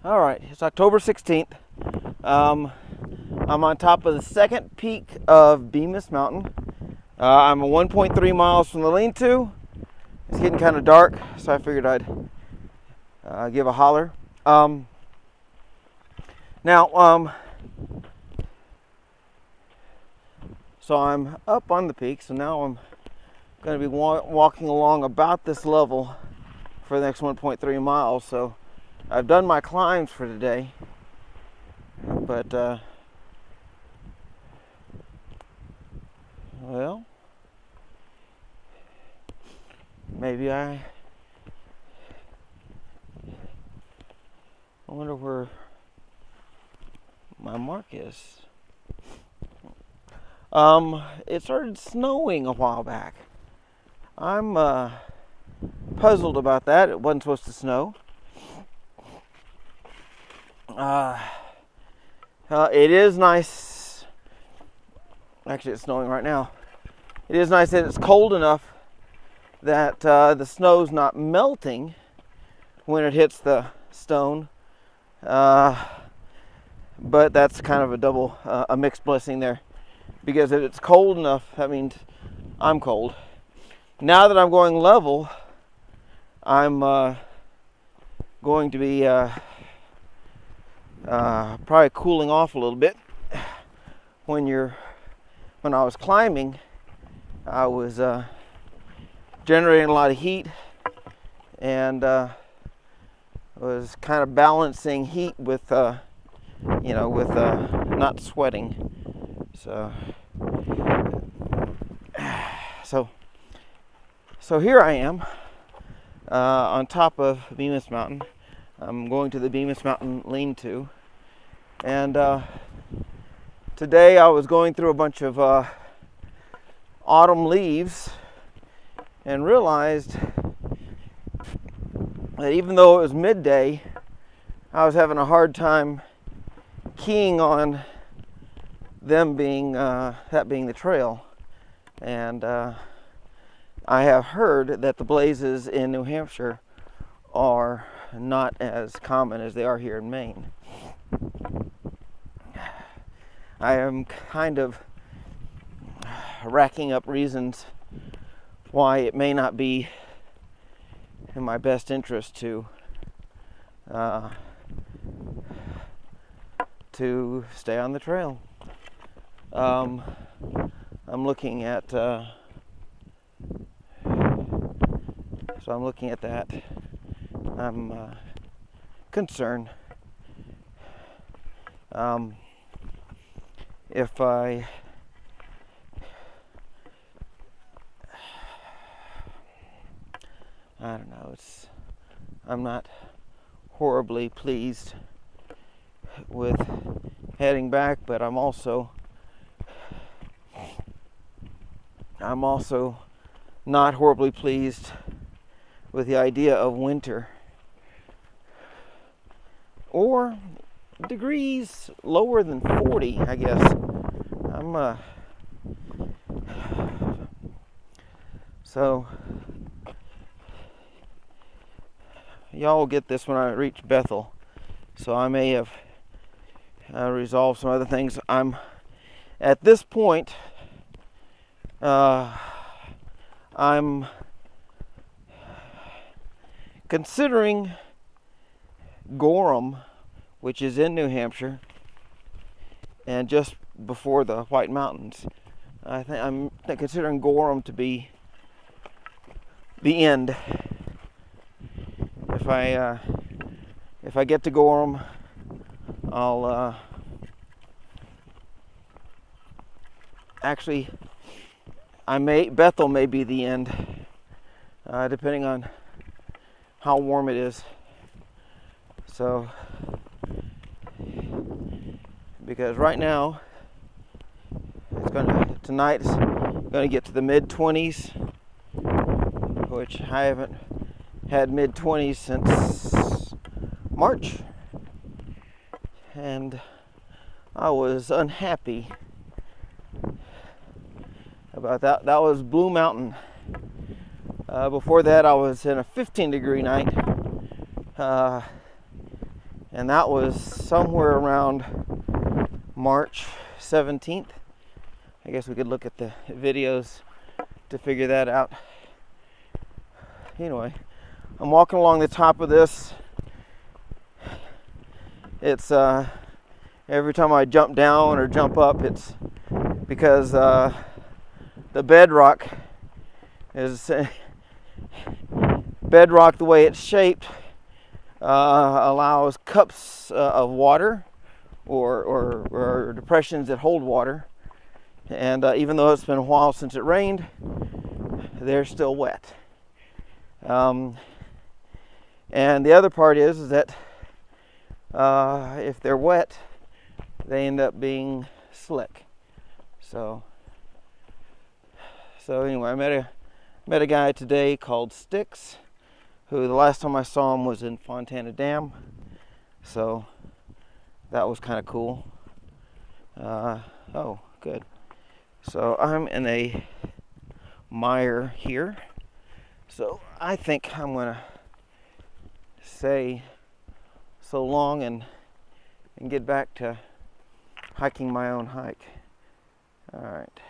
All right, it's October 16th. I'm on top of the second peak of Bemis Mountain. I'm 1.3 miles from the lean-to. It's getting kind of dark, so I figured I'd give a holler. So I'm up on the peak, so now I'm going to be walking along about this level for the next 1.3 miles. So I've done my climbs for today, but well, maybe I wonder where my mark is. It started snowing a while back. I'm puzzled about that. It wasn't supposed to snow. It is nice. Actually, it's snowing right now. It is nice that it's cold enough that the snow's not melting when it hits the stone. But that's kind of a mixed blessing there. Because if it's cold enough, that means I'm cold. Now that I'm going level, I'm going to be probably cooling off a little bit. When I was climbing, I was generating a lot of heat and was kind of balancing heat with not sweating. So here I am on top of Bemis Mountain. I'm going to the Bemis Mountain lean-to, and today I was going through a bunch of autumn leaves and realized that even though it was midday, I was having a hard time keying on them being that being the trail. And I have heard that the blazes in New Hampshire are not as common as they are here in Maine. I am kind of racking up reasons why it may not be in my best interest to stay on the trail. I'm looking at that. I'm concerned. If I don't know, I'm not horribly pleased with heading back, but I'm also not horribly pleased with the idea of winter or degrees lower than 40, I guess. So y'all will get this when I reach Bethel, so I may have resolved some other things. I'm at this point I'm considering Gorham, which is in New Hampshire and just before the White Mountains. I'm considering Gorham to be the end. If I get to Gorham, I'll actually Bethel may be the end, depending on how warm it is. So, because right now tonight it's gonna get to the mid-20s, which I haven't had mid-20s since March, and I was unhappy about that. That was Blue Mountain. Before that, I was in a 15-degree night And that was somewhere around March 17th. I guess we could look at the videos to figure that out. Anyway, I'm walking along the top of this. It's every time I jump down or jump up, it's because the bedrock is bedrock, the way it's shaped, allows cups of water or depressions that hold water. And even though it's been a while since it rained, they're still wet. And the other part is that if they're wet, they end up being slick. So anyway, I met a guy today called Sticks, who the last time I saw him was in Fontana Dam. So that was kind of cool. Oh, good. So I'm in a mire here. So I think I'm gonna say so long and get back to hiking my own hike. All right.